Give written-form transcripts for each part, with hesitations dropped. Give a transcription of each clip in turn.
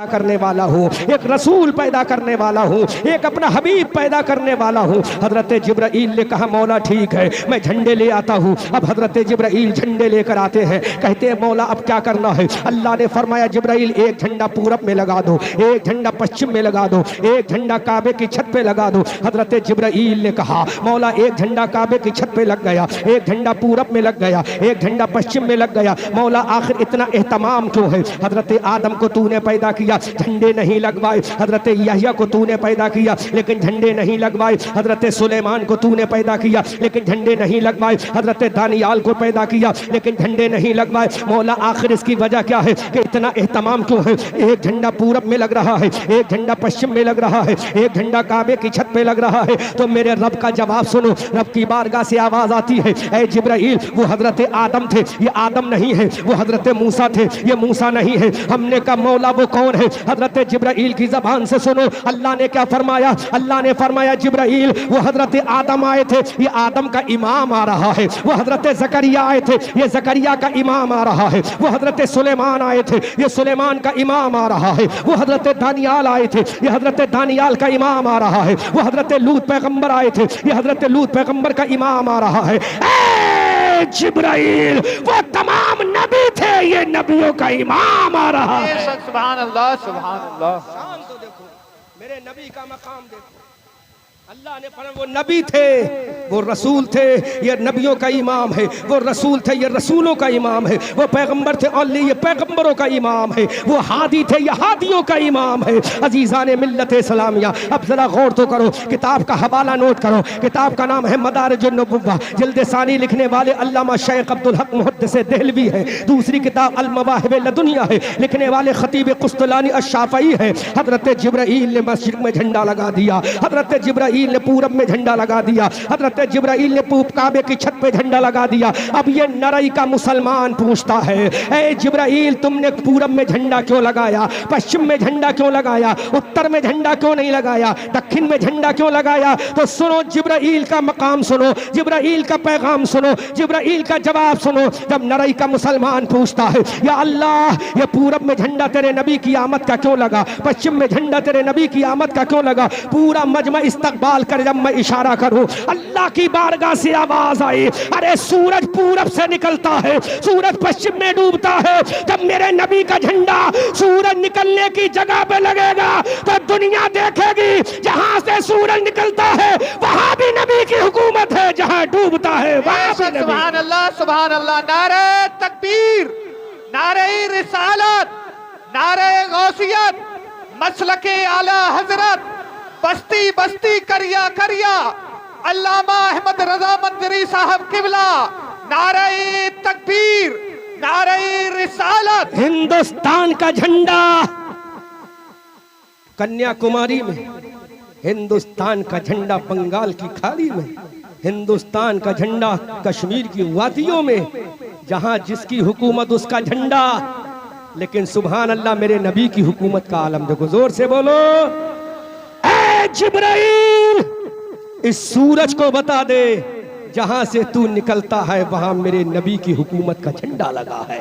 करने वाला हूँ, एक रसूल पैदा करने वाला हूँ, एक अपना हबीब पैदा करने वाला हूँ। हजरत जिब्राइल ने कहा मौला ठीक है, मैं झंडे ले आता हूँ। अब हजरत जिब्राइल झंडे लेकर आते हैं, कहते हैं मौला अब क्या करना है। अल्लाह ने फरमाया जिब्राइल एक झंडा पूरब में लगा दो, एक झंडा पश्चिम में लगा दो, एक झंडा काबे की छत पे लगा दो। हजरत जिब्राइल ने कहा मौला एक झंडा काबे की छत पे लग गया, एक झंडा पूरब में लग गया, एक झंडा पश्चिम में लग गया। मौला आखिर इतना एहतमाम क्यों है? हजरत आदम को तूने पैदा किया, झंडे नहीं लगवाए। हजरत यहया को तूने पैदा किया लेकिन झंडे नहीं लगवाए। हजरत सुलेमान को तूने पैदा किया लेकिन झंडे नहीं लगवाए। हजरत दानियाल को पैदा किया लेकिन झंडे नहीं लगवाए। मौला आखिर इसकी वजह क्या है कि इतना एहतमाम क्यों है? एक झंडा पूरब में लग रहा है, एक झंडा पश्चिम में लग रहा है, एक झंडा काबे की छत पे लग रहा है। तो मेरे रब का जवाब सुनो। रब की बारगाह से आवाज आती है, ऐ जिब्राइल वो हजरत आदम थे, ये आदम नहीं है। वो हजरत मूसा थे, ये मूसा नहीं है। हमने कहा मौला वो कौन है? हजरत जिब्राइल की जबान से सुनो अल्लाह ने क्या फरमाया। अल्लाह ने फरमाया जिब्राइल वो हजरत आदम आए थे, ये आदम का इमाम आ रहा है। वो हजरत जकरिया आए थे, ये जकरिया का इमाम आ रहा है। वो हजरत सुलेमान आए थे, ये सुलेमान का इमाम आ रहा है। वो हजरत दानियाल आए थे, ये हजरत दानियाल का इमाम आ रहा है। वो हजरत लूत पैगंबर आए थे, ये हजरत लूत पैगंबर का इमाम आ रहा है। जिब्राइल वो तमाम नबी थे, ये नबियों का इमाम आ रहा है। सुभान अल्लाह, सुभान अल्लाह। शान तो देखो, मेरे नबी का मकाम देखो। अल्लाह ने फरमाया वो नबी थे, वो रसूल थे, ये नबियों का इमाम है। वो रसूल थे, ये रसूलों का इमाम है। वो पैगंबर थे और ये पैगंबरों का इमाम है। वो हादी थे, ये हादियों का इमाम है। अजीज़ान मिल्लत इस्लामिया, अब जरा गौर तो करो, किताब का हवाला नोट करो। किताब का नाम है मदारिजुन नबुव्वा, जिल्द सानी, लिखने वाले अल्लामा शेख अब्दुल हक मुहद्दिस देहलवी है। दूसरी किताब अल मवाहिब लदुनिया है, लिखने वाले खतीब कुस्तलानी अश-शाफ़ई है। हजरत जिब्राइल ने मस्जिद में झंडा लगा दिया, हजरत जिब्राइल ने पूरब में झंडा लगा दिया, हजरत जिब्राइल ने पूरब काबे की छत पे झंडा लगा दिया। अब ये नरई का मुसलमान पूछता है, ए जिब्राइल तुमने पूरब में झंडा क्यों लगाया, पश्चिम में झंडा क्यों लगाया, उत्तर में झंडा क्यों नहीं लगाया, दक्षिण में झंडा क्यों लगाया? तो सुनो जिब्राइल का मकाम सुनो, जिब्राइल का पैगाम सुनो, जिब्राइल का जवाब सुनो। जब नरई का मुसलमान पूछता है या अल्लाह ये पूरब में झंडा तेरे नबी की आमद का क्यों लगा, पश्चिम में झंडा तेरे नबी की आमद का क्यों लगा? पूरा मजमा इस्तकबाल कर जब मैं इशारा करूं, अल्लाह की बारगाह से आवाज आई, अरे सूरज पूरब से निकलता है, सूरज पश्चिम में डूबता है। जब मेरे नबी का झंडा सूरज निकलने की जगह पे लगेगा तो दुनिया देखेगी जहां से सूरज निकलता है वहां भी नबी की हुकूमत है, जहां डूबता है वहां भी नबी। सुभान अल्लाह, सुभान अल्लाह। नारे तकबीर, नारे रिसालत, नारे गौसियत, मसलके आला हजरत, बस्ती बस्ती करिया करिया, अल्लामा अहमद रजा मंजरी साहब किबला। नारे तकबीर, नारे रिसालत। हिंदुस्तान का झंडा कन्याकुमारी में, हिंदुस्तान का झंडा बंगाल की खाड़ी में, हिंदुस्तान का झंडा कश्मीर की वादियों में, जहां जिसकी हुकूमत उसका झंडा। लेकिन सुभान अल्लाह मेरे नबी की हुकूमत का आलम देखो, जोर से बोलो। जिब्राइल इस सूरज को बता दे जहां से तू निकलता है वहां मेरे नबी की हुकूमत का झंडा लगा है।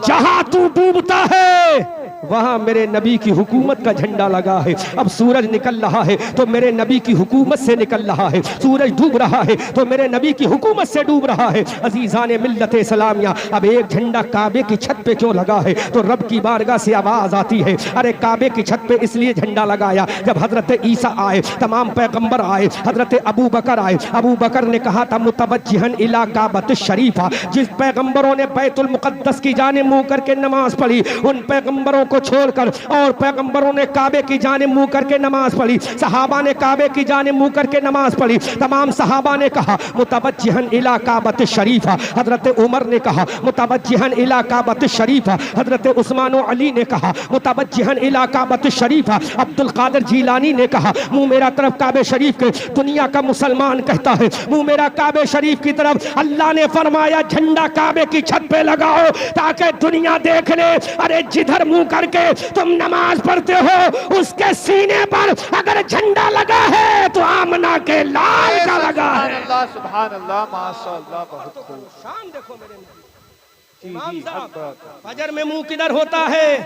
जहां तू डूबता है वहां मेरे नबी की हुकूमत का झंडा लगा है। अब सूरज निकल रहा है तो मेरे नबी की हुकूमत से निकल रहा है, सूरज डूब रहा है तो मेरे नबी की हुकूमत से डूब रहा है। अजीज़ाने मिल्लत इस्लामिया, अब एक झंडा काबे की छत पे क्यों लगा है? तो रब की बारगाह से आवाज आती है, अरे काबे की छत पे इसलिए झंडा लगाया जब हजरत ईसा आए, तमाम पैगंबर आए, हजरत अबू बकर आए। अबू बकर ने कहा था मुतवज्जिहन इला काबत शरीफा, जिस पैगंबरों ने बैतुल मुकद्दस की जानिब मुंह करके नमाज पढ़ी उन पैगंबरों को छोड़कर और पैगंबरों ने काबे की जानिब मुंह करके नमाज पढ़ी, सहाबा ने काबे की जानिब मुंह करके नमाज पढ़ी। तमाम सहाबा ने कहा मुतवज्जिहन इला काबत शरीफा, हजरत उमर ने कहा मुतवज्जिहन इला काबत शरीफा, हजरत उस्मान और अली ने कहा मुतवज्जिहन इला काबत शरीफा, अब्दुल कादिर जीलानी ने कहा मुंह मेरा तरफ काबे शरीफ के। दुनिया का मुसलमान कहता है मुंह मेरा काबे शरीफ की तरफ। अल्लाह ने फरमाया झंडा काबे की छत पे लगाओ ताकि दुनिया देख ले, अरे जिधर मुंह करके तुम नमाज पढ़ते हो उसके सीने पर अगर झंडा लगा है तो आमना के लाल का लगा है। सुभान अल्लाह, माशाअल्लाह, बहुत खूब। शान देखो मेरे नबी, इमाम साहब, फजर में मुंह किधर होता है?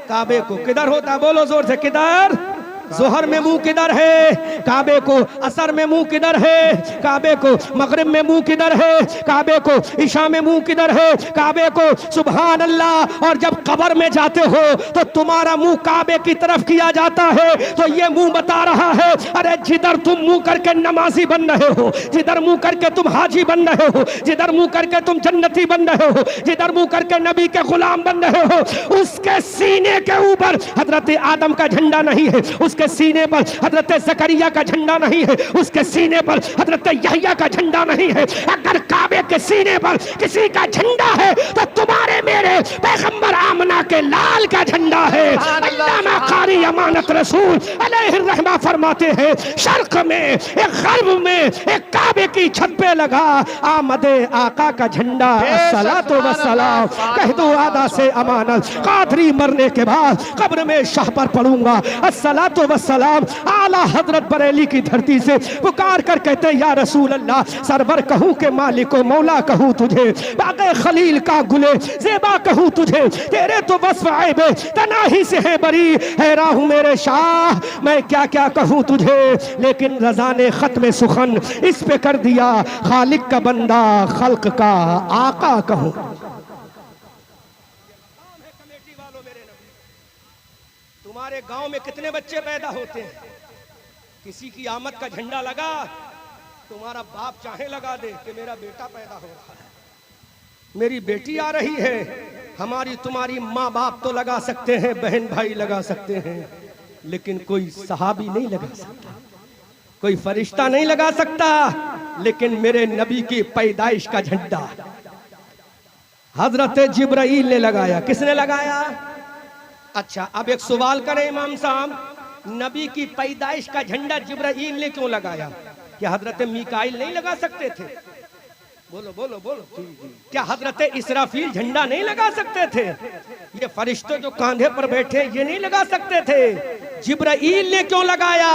काबे को। किधर होता है? बोलो जोर से, किधर? जोहर में मुंह किधर है? काबे को। असर में मुंह किधर है? काबे को। मगरिब में मुंह किधर है? काबे को। इशा में मुंह किधर है? काबे को। सुभान अल्लाह। और जब कब्र में जाते हो तो तुम्हारा मुंह काबे की तरफ किया जाता है, तो ये मुंह बता रहा है, अरे जिधर तुम मुंह करके नमाजी बन रहे हो, जिधर मुंह करके तुम हाजी बन रहे हो, जिधर मुंह करके तुम जन्नती बन रहे हो, जिधर मुंह करके नबी के गुलाम बन रहे हो, उसके सीने के ऊपर हजरत आदम का झंडा नहीं है, उसके सीने पर हजरत जकरिया का झंडा नहीं है, उसके सीने पर हजरत यहया का झंडा नहीं है। अगर काबे के सीने पर किसी का झंडा है तो तुम्हारे मेरे पैगंबर आमना के लाल का झंडा है। अल्लामा कारी अमानत रसूल अलैहिर्रहमा फरमाते हैं, शर्क में एक गर्ब में एक काबे की छत पे लगा आमदे आका का झंडा। अस्सलातु वस्सलाम कह दो आदा से अमानत, कादरी मरने के बाद कब्र में शाह पर पढ़ूंगा। अस्सलातु वस्सलाम आला हजरत बरेली की धरती से पुकार कर कहते हैं, या रसूल अल्लाह, सरवर कहूँ के मालिको मौला कहूँ तुझे, बाक़े खलील का गुले ज़ेबा कहूँ तुझे, तेरे तो वस्फ़ ऐबे तनाही से है बरी, हैरान हूँ मेरे शाह मैं क्या क्या कहूँ तुझे। लेकिन रज़ा ने ख़त्म सुखन इस पे कर दिया, खालिक का बंदा खल्क का आका कहूँ। तुम्हारे गांव में कितने बच्चे पैदा होते हैं? किसी की आमद का झंडा लगा, तुम्हारा बाप चाहे लगा दे कि मेरा बेटा पैदा हो रहा है, मेरी बेटी आ रही है। हमारी तुम्हारी माँ बाप तो लगा सकते हैं, बहन भाई लगा सकते हैं, लेकिन कोई सहाबी नहीं लगा सकता, कोई फरिश्ता नहीं लगा सकता। लेकिन मेरे नबी की पैदाइश का झंडा हजरत जिब्राइल ने लगाया। किसने लगाया? अच्छा, अब एक सवाल करें इमाम साहब, नबी की पैदाइश का झंडा जिब्राइल ने क्यों लगाया? क्या हजरत मीकाइल नहीं लगा सकते थे? बोलो बोलो बोलो। क्या हजरत इसराफील झंडा नहीं लगा सकते थे? ये फरिश्ते जो कांधे पर बैठे ये नहीं लगा सकते थे? जिब्राइल ने क्यों लगाया?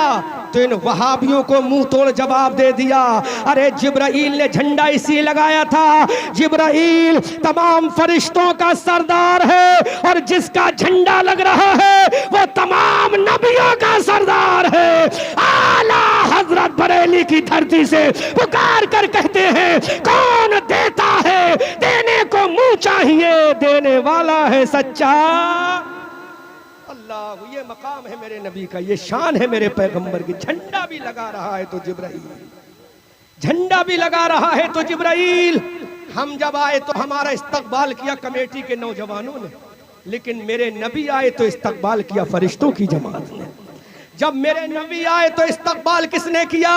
तो इन वहाबियों को मुंह तोड़ जवाब दे दिया, अरे जिब्राइल ने झंडा इसलिए लगाया था, जिब्राइल तमाम फरिश्तों का सरदार है, और जिसका झंडा लग रहा है वो तमाम नबियों का सरदार है। आला हजरत बरेली की धरती से पुकार कर कहते हैं, कौन देता है? देने को मुंह चाहिए, देने वाला है सच्चा अल्लाह। ये मकाम है मेरे नबी का, ये शान है मेरे पैगंबर की। झंडा भी लगा रहा है तो जिब्राइल, झंडा भी लगा रहा है तो जिब्राइल। हम जब आए तो हमारा इस्तकबाल किया कमेटी के नौजवानों ने, लेकिन मेरे नबी आए तो इस्तकबाल किया फरिश्तों की जमात ने। जब मेरे नबी आए तो इस्तकबाल किसने किया?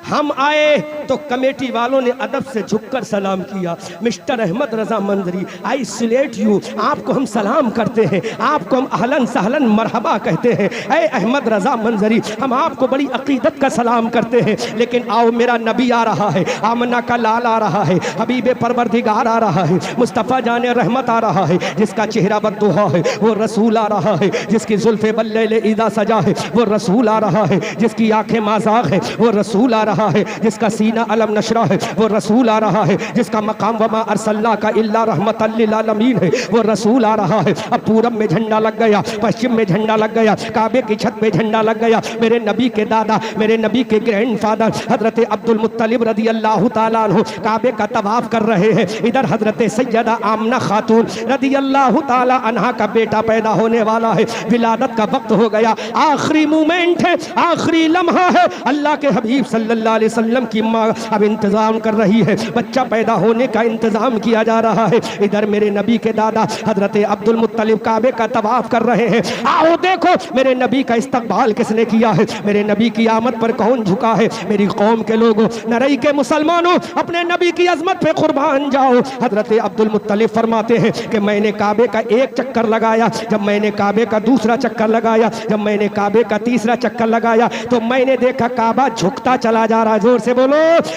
हम आए तो कमेटी वालों ने अदब से झुककर सलाम किया। Mister Ahmad Raza Manjari, I salute you, आपको हम सलाम करते हैं, आपको हम अहलन सहलन मरहबा कहते हैं। ऐ अहमद रजा मंजरी, हम आपको बड़ी अकीदत का सलाम करते हैं। लेकिन आओ, मेरा नबी आ रहा है, आमना का लाल आ रहा है, हबीब परवरदिगार आ रहा है, मुस्तफ़ा जाने रहमत आ रहा है, जिसका चेहरा बद्दुहा है वो रसूल आ रहा है, जिसकी जुल्फ़े बल्लेले ईदा सजा है वो रसूल आ रहा है, जिसकी आंखें माज़ाग है वो रसूल आ रहा है, जिसका सीना अलम नशरा है वो रसूल आ रहा है, जिसका मकाम वमा अरसलना का इल्ला रहमतल लिल आलमीन है वो रसूल आ रहा है। अब पूरब में झंडा लग गया, पश्चिम में झंडा लग गया, काबे की छत में झंडा लग गया। मेरे नबी के दादा, मेरे नबी के ग्रैंडफादर हजरत अब्दुल मुत्तलिब रदी अल्लाह ताला अन्हु काबे का तवाफ कर रहे हैं। इधर हजरत सैयदा आमना खातून रदी अल्लाह ताला अन्हा का बेटा पैदा होने वाला है, विलादत का वक्त हो गया, आखिरी मोमेंट है, आखिरी लम्हा है। अल्लाह के हबीब सल्लल्लाहु अलैहि वसल्लम की माँ अब इंतजाम कर रही है, बच्चा पैदा होने का इंतजाम किया जा रहा है। इधर मेरे नबी के दादा हजरत अब्दुल मुत्तलिब काबे का तवाफ कर रहे हैं। आओ देखो मेरे नबी का इस्तकबाल किसने किया है, मेरे नबी की आमद पर कौन झुका है। मेरी कौम के लोगों, नरई के मुसलमानों, अपने नबी की अजमत पे कुर्बान जाओ। हजरत अब्दुल मुत्तलिब फरमाते हैं कि मैंने काबे का एक चक्कर लगाया, जब मैंने काबे का दूसरा चक्कर लगाया, जब मैंने काबे का तीसरा चक्कर लगाया तो मैंने देखा काबा झुकता चला जा रहा है, जोर से बोलो।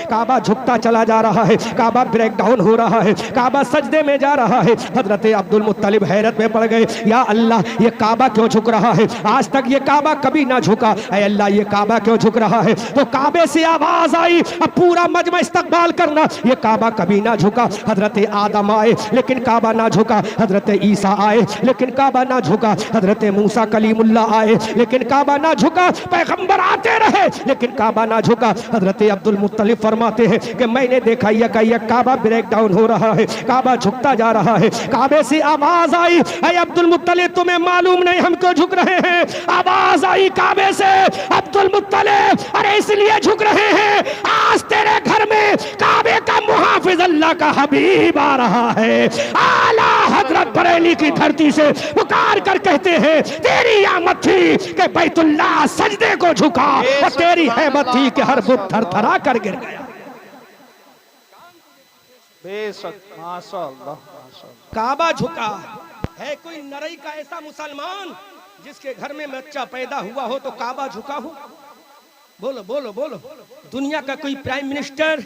काबा झुकता चला जा रहा है, काबा ब्रेक डाउन हो रहा है, काबा सजदे में जा रहा है। हजरत अब्दुल मुत्तलिब हैरत में पड़ गए, या अल्लाह ये काबा क्यों झुक रहा है? आज तक ये काबा कभी ना झुका, ऐ अल्लाह ये काबा क्यों झुक रहा है? तो काबे से आवाज आई, अब पूरा मजमा इस्तकबाल करना, ये काबा कभी ना झुका। हजरत आदम आए लेकिन काबा ना झुका, हजरत ईसा आए लेकिन काबा ना झुका, हजरत मूसा कलीमुल्लाह आए लेकिन काबा ना झुका, पैगंबर आते रहे लेकिन काबा ना झुका। हजरत अब्दुल मुत्तलिब फरमाते हैं कि मैंने देखा यह काबा ब्रेक डाउन हो रहा है, काबा झुकता जा रहा है। काबे से आवाज आई, ऐ अब्दुल मुत्तलिब तुम्हें मालूम नहीं हम क्यों झुक रहे हैं? आवाज आई काबे से, अब्दुल मुत्तलिब अरे इसलिए झुक रहे हैं, आज तेरे घर में काबे का मुहाफिज अल्लाह का हबीब आ रहा है। आला हजरत बरेली की धरती से पुकार कर कहते हैं तेरी आमद थी कि बैतुल्लाह सजदे को झुका, और तेरी हैबत थी कि हर बुत थरथरा कर गिर गया। बेशक माशाअल्लाह माशाअल्लाह। काबा झुका है। कोई नरई का ऐसा मुसलमान जिसके घर में बच्चा पैदा हुआ हो तो काबा झुका हो? बोलो बोलो बोलो। दुनिया का कोई प्राइम मिनिस्टर,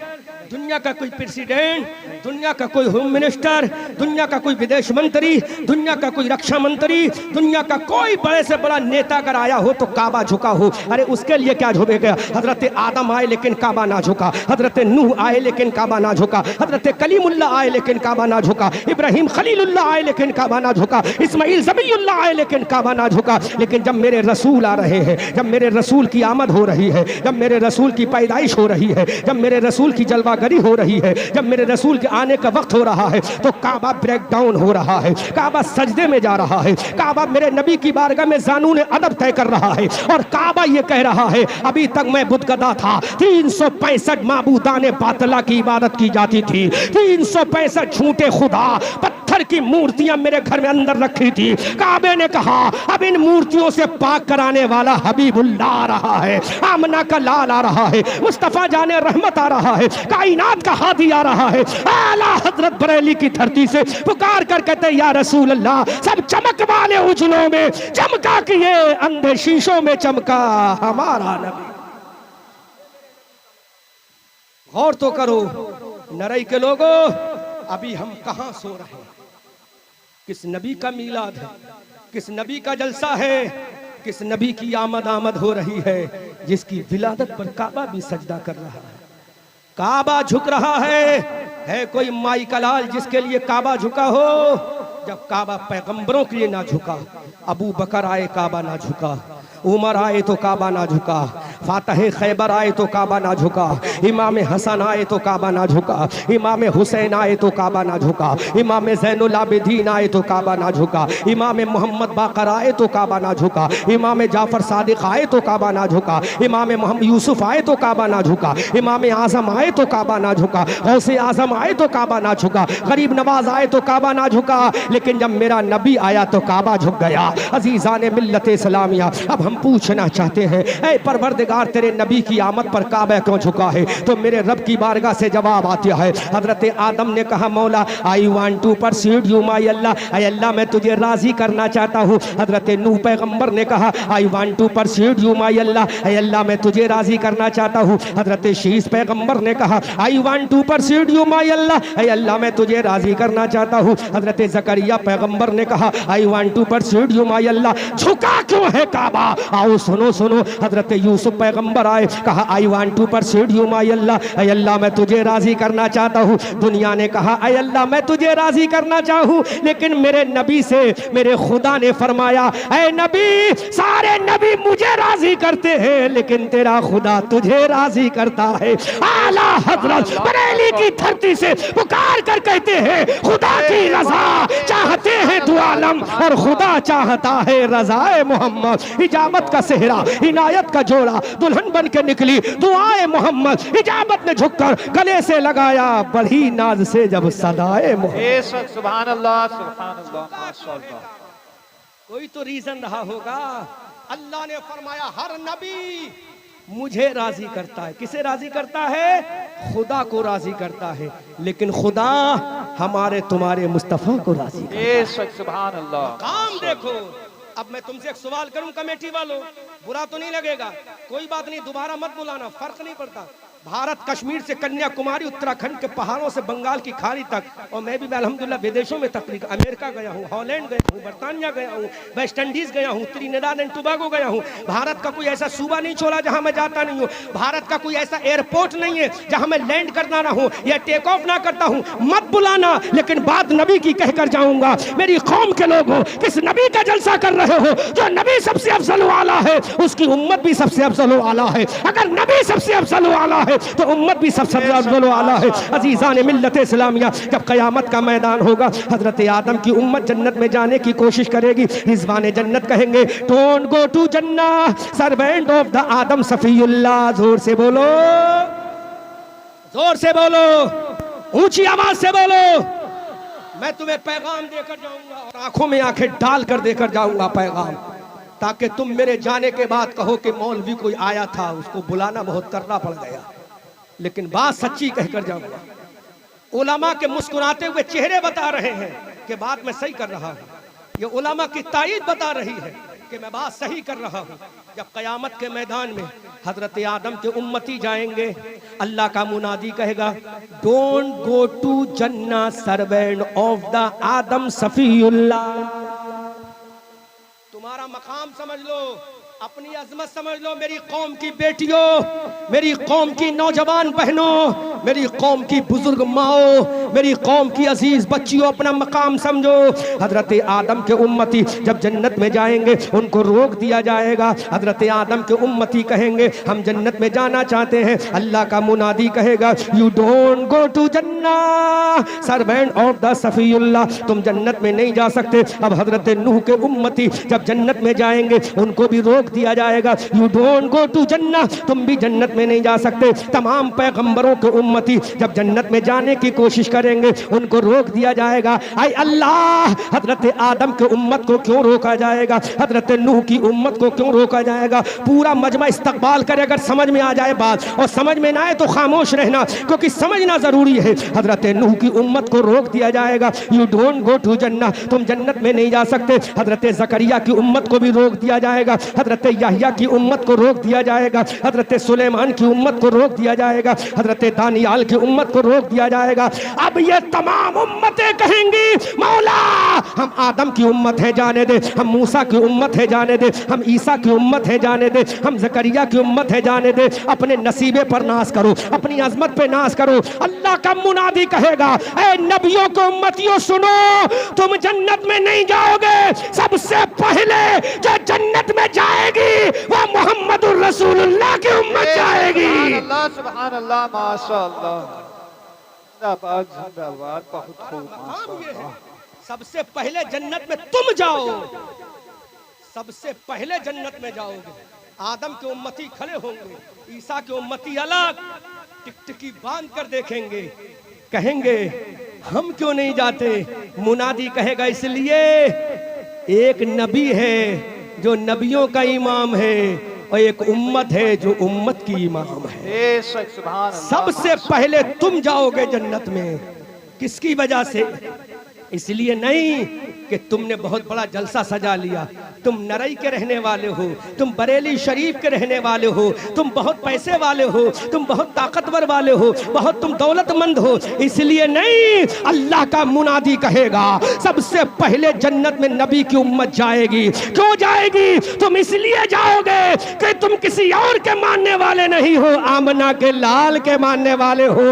दुनिया का कोई प्रेसिडेंट, दुनिया का कोई होम मिनिस्टर, दुनिया का कोई विदेश मंत्री, दुनिया का कोई रक्षा मंत्री, दुनिया का कोई बड़े से बड़ा नेता अगर आया हो तो काबा झुका हो? अरे उसके लिए क्या झुकेगा? हजरत आदम आए लेकिन काबा ना झुका, हजरत नूह आए लेकिन काबा ना झुका, हजरत कलीमुल्लाह आए लेकिन काबा ना झुका, इब्राहिम खलीलुल्लाह आए लेकिन काबा ना झुका, इस्माइल ज़बीउल्लाह आए लेकिन काबा ना झुका। लेकिन जब मेरे रसूल आ रहे हैं, जब मेरे रसूल की आमद हो रही है, जब मेरे रसूल की पैदाइश हो रही है, जब मेरे रसूल की जलवागरी हो रही है, जब मेरे रसूल के आने का वक्त हो रहा है, तो काबा ब्रेक डाउन हो रहा है, काबा सजदे में जा रहा है, काबा मेरे नबी की बारगाह में ज़ानून अदब तय कर रहा है। और काबा ये कह रहा है अभी तक मैं बुतगदा था, 365 माबूदाने बातला की इबादत की जाती थी, 365 झूठे खुदा पत्थर की मूर्तियां मेरे घर में अंदर रखी थी। काबे ने कहा अब इन मूर्तियों से पाक कराने वाला हबीबुल्लाह आ रहा है, आमना का लाल आ रहा है, मुस्तफा जाने रहमत आ रहा है, कायनात का हादी आ रहा है। आला हजरत बरेली की धरती से पुकार कर कहते या रसूल अल्लाह, सब चमक वाले उजलों में चमका कि ये अंधे शीशों में चमका हमारा नबी। गौर तो करो नरई के लोगों, अभी हम कहां सो रहे हैं? किस नबी का मीलाद है, किस नबी का जलसा है, किस नबी की आमद हो रही है जिसकी विलादत पर काबा भी सजदा कर रहा है। काबा झुक रहा है कोई माई का लाल जिसके लिए काबा झुका हो? जब काबा पैगंबरों के लिए ना झुका, अबू बकर आए काबा ना झुका, उमर आए तो काबा ना झुका, फातह खैबर आए तो काबा ना झुका, इमाम हसन आए तो काबा ना झुका, इमाम हुसैन आए तो काबा ना झुका, इमाम ज़ैनुल आबिदीन आए तो काबा ना झुका, इमाम मोहम्मद बाकर आए तो काबा ना झुका, इमाम जाफर सादिक आए तो काबा ना झुका, इमाम मोहम्मद यूसुफ आए तो काबा ना झुका, इमाम आजम आए तो काबा ना झुका, गौसे आजम आए तो काबा ना झुका, गरीब नवाज आए तो काबा ना झुका। लेकिन जब मेरा नबी आया तो काबा झुक गया। अजीज़ाने मिल्लत इस्लामिया, अब हम पूछना चाहते हैं ऐ परवरदिगार तेरे नबी की आमद पर काबा क्यों झुका है? तो मेरे रब की बारगाह से जवाब आता है। हजरत आदम ने कहा मौला I want to persuade you my Allah, ऐ अल्लाह मैं तुझे राजी करना चाहता हूँ। हजरत नूह पैगंबर ने कहा I want to persuade you my Allah, ऐ अल्लाह मैं तुझे राजी करना चाहता हूँ। हजरत शीस पैगंबर ने कहा I want to persuade you my Allah, ऐ अल्लाह मैं तुझे राजी करना चाहता हूँ। हजरत ज़करिया पैगंबर ने कहा I want to persuade you my Allah. झुका क्यों है काबा? आओ सुनो सुनो। हजरत यूसुफ पैगंबर आए, कहा I want to persuade you my Allah, ऐ अल्लाह मैं तुझे राजी करना चाहता हूँ। दुनिया ने कहा ऐ अल्लाह मैं तुझे राजी करना चाहूँ, लेकिन मेरे नबी से मेरे खुदा ने फरमाया ऐ नबी सारे नबी मुझे राजी करते हैं लेकिन तेरा खुदा तुझे राजी करता है। आला हजरत बरेली की धरती से पुकार कर कहते हैं खुदा की रजा चाहते हैं दो आलम और खुदा चाहता है रजाए मोहम्मद। इजामत का सेहरा इनायत का जोड़ा दुल्हन बन के निकली दुआए मोहम्मद। इजामत ने झुककर गले से लगाया बड़ी नाज से जब सदाए मोहम्मद। सुभान अल्लाह सुभान अल्लाह माशाअल्लाह। कोई तो रीजन रहा होगा। अल्लाह ने फरमाया हर नबी मुझे राजी करता है। किसे राजी करता है? खुदा को राजी करता है, लेकिन खुदा हमारे तुम्हारे मुस्तफा को राजी करता है। सुभान अल्लाह। काम देखो अब मैं तुमसे एक सवाल करूं कमेटी वालों, बुरा तो नहीं लगेगा, कोई बात नहीं, दोबारा मत बुलाना, फर्क नहीं पड़ता। भारत कश्मीर से कन्याकुमारी, उत्तराखंड के पहाड़ों से बंगाल की खाड़ी तक, और मैं भी अल्हम्दुलिल्लाह विदेशों में तकरीब, अमेरिका गया हूँ, हॉलैंड गया हूँ, बर्तानिया गया हूँ, वेस्ट इंडीज गया हूँ, त्रिनिदाद एंड टोबैगो गया हूँ। भारत का कोई ऐसा सूबा नहीं छोड़ा जहाँ मैं जाता नहीं हूँ। भारत का कोई ऐसा एयरपोर्ट नहीं है जहाँ मैं लैंड करना ना हो या टेक ऑफ ना करता हूँ। मत बुलाना, लेकिन बात नबी की कहकर जाऊंगा। मेरी कौम के लोग हो, किस नबी का जलसा कर रहे हो? जो नबी सबसे अफजल वाला है उसकी उम्मत भी सबसे अफजल वाला है। अगर नबी सबसे अफजल वाला है तो उम्मत भी सबसे अफजल वाला है। अजीजान मिल्लत इस्लामिया, जब क़यामत का मैदान होगा, हजरत आदम की उम्मत जन्नत में जाने की कोशिश करेगी। रिजवान जन्नत कहेंगे डोंट गो टू जन्नह, सर्वेंट ऑफ द आदम सफीउल्लाह। जोर से बोलो, जोर से बोलो, ऊंची आवाज से बोलो। मैं तुम्हें पैगाम देकर जाऊंगा और आंखों में आंखें डालकर देकर जाऊंगा पैगाम, ताकि तुम मेरे जाने के बाद कहो कि मौलवी कोई आया था, उसको बुलाना बहुत करना पड़ गया, लेकिन बात सच्ची कहकर जाऊंगा। उलमा के मुस्कुराते हुए चेहरे बता रहे हैं कि बात मैं सही कर रहा हूं। ये उलमा की तायीद बता रही है कि मैं बात सही कर रहा हूं। जब कयामत के मैदान में हजरत आदम के उम्मती जाएंगे, अल्लाह का मुनादी कहेगा डोंट गो टू जन्नह, सर्वेंट ऑफ द आदम सफीउल्लाह। तुम्हारा मकाम समझ लो, अपनी अजमत समझ लो। मेरी कौम की बेटियों, मेरी कौम की नौजवान बहनों, मेरी कौम की बुजुर्ग माओ, मेरी कौम की अजीज बच्चियों, अपना मकाम समझो। हजरत आदम के उम्मती जब जन्नत में जाएंगे उनको रोक दिया जाएगा। हजरत आदम के उम्मती कहेंगे हम जन्नत में जाना चाहते हैं। अल्लाह का मुनादी कहेगा यू डोंट गो टू जन्नह, सर्वेंट ऑफ द सफीउल्लाह, तुम जन्नत में नहीं जा सकते। अब हजरत नूह के उम्मती जब जन्नत में जाएंगे उनको भी रोक दिया जाएगा, यू डोंट गो टू जन्नह, तुम भी जन्नत में नहीं जा सकते। तमाम पैगंबरों के उम्मती जब जन्नत में जाने की कोशिश करेंगे उनको रोक दिया जाएगा। आई अल्लाह, हजरत आदम के उम्मत को क्यों रोका जाएगा? हजरत नूह की उम्मत को क्यों रोका जाएगा? पूरा मजमा इस्तकबाल करे, अगर समझ में आ जाए बात, और समझ में ना आए तो खामोश रहना, क्योंकि समझना जरूरी है। हजरत नूह की उम्मत को रोक दिया जाएगा, यू डोंट गो टू जन्नह, तुम जन्नत में नहीं जा सकते। हजरत जकरिया की उम्मत को भी रोक दिया जाएगा, हजरत यहया की उम्मत को रोक दिया जाएगा, हजरत सुलेमान की उम्मत को रोक दिया जाएगा, हजरत दानियाल की उम्मत को रोक दिया जाएगा। अब ये तमाम उम्मतें कहेंगी मौला हम आदम की उम्मत है जाने दे, हम मूसा की उम्मत है जाने दे, हम ईसा की उम्मत है जाने दे, हम जकरिया की उम्मत है जाने दे। अपने नसीबे पर नाज करो, अपनी अजमत पे नाज करो। अल्लाह का मुनादी कहेगा ऐ नबियों को उम्मतियों सुनो, तुम जन्नत में नहीं जाओगे, सबसे पहले जो जन्नत में जाएगी वो मोहम्मदुर रसूलुल्लाह की उम्मत जाएगी। सुभान अल्लाह, माशाअल्लाह, जिंदाबाद जिंदाबाद, बहुत खूब, माशाअल्लाह। सबसे पहले जन्नत में तुम जाओ, सबसे पहले जन्नत में जाओगे। आदम के उम्मती खड़े होंगे, ईसा के उम्मती अलग टिकटिकी बांध कर देखेंगे, कहेंगे हम क्यों नहीं जाते? मुनादी कहेगा इसलिए एक नबी है जो नबियों का इमाम है, और एक उम्मत है जो उम्मत की इमाम है। सबसे पहले तुम जाओगे जन्नत में। किसकी वजह से? इसलिए नहीं कि तुमने बहुत बड़ा जलसा सजा लिया, तुम नरई के रहने वाले हो, तुम बरेली शरीफ के रहने वाले हो, तुम बहुत पैसे वाले हो, तुम बहुत ताकतवर वाले हो, बहुत तुम दौलतमंद हो, इसलिए नहीं। अल्लाह का मुनादी कहेगा सबसे पहले जन्नत में नबी की उम्मत जाएगी। क्यों जाएगी? तुम इसलिए जाओगे कि तुम किसी और के मानने वाले नहीं हो, आमना के लाल के मानने वाले हो।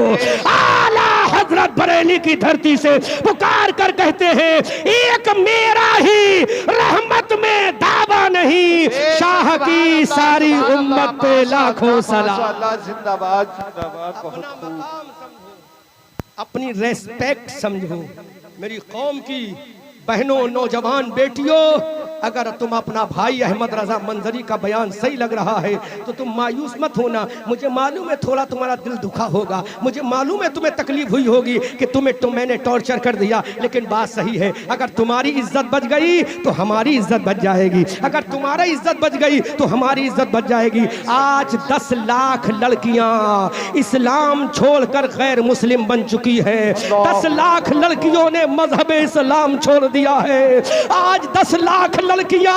आला हजरत बरेली की धरती से पुकार कर कहते हैं एक मेरा ही रहमत में दावा नहीं, शाह की सारी उम्मत पे लाखों सलाम। जिंदाबाद जिंदाबाद, बहुत खूब। अपनी रेस्पेक्ट समझो। मेरी कौम की बहनों, नौजवान बेटियों, अगर तुम अपना भाई अहमद रजा मंजरी का बयान सही लग रहा है तो तुम मायूस मत होना। मुझे मालूम है थोड़ा तुम्हारा दिल दुखा होगा, मुझे मालूम है तुम्हें तकलीफ हुई होगी कि मैंने टॉर्चर कर दिया, लेकिन बात सही है। अगर तुम्हारी इज्जत बच गई तो हमारी इज्जत बच जाएगी, अगर तुम्हारी इज्जत बच गई तो हमारी इज्जत बच जाएगी। आज 10 लाख लड़कियां इस्लाम छोड़कर गैर मुस्लिम बन चुकी है। 10 लाख लड़कियों ने मजहब इस्लाम छोड़ दिया है। आज 10 लाख लड़कियां